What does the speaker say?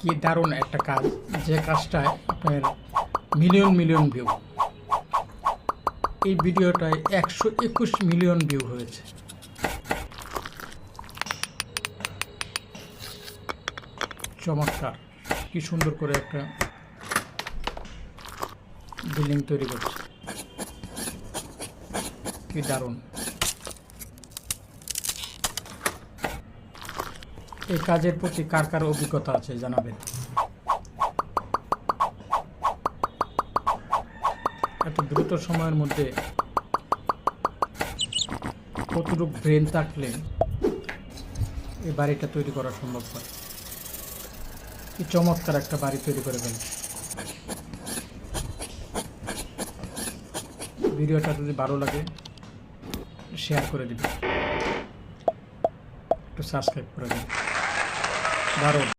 কি দারুণ একটা কাজ, যে কাজটায় আপনার মিলিয়ন মিলিয়ন ভিউ। এই ভিডিওটায় 121 মিলিয়ন ভিউ হয়েছে। চমৎকার, কি সুন্দর করে একটা বিল্ডিং তৈরি করছে, কি দারুণ। এই কাজের প্রতি কার কার অভিজ্ঞতা আছে জানাবেন। এত দ্রুত সময়ের মধ্যে কতটুকু ব্রেন থাকলে এই বাড়িটা তৈরি করা সম্ভব হয়। কি চমৎকার একটা বাড়ি তৈরি করে ফেলে। ভিডিওটা যদি ভালো লাগে শেয়ার করে দিবেন, একটু সাবস্ক্রাইব করে দিবেন। দারুণ।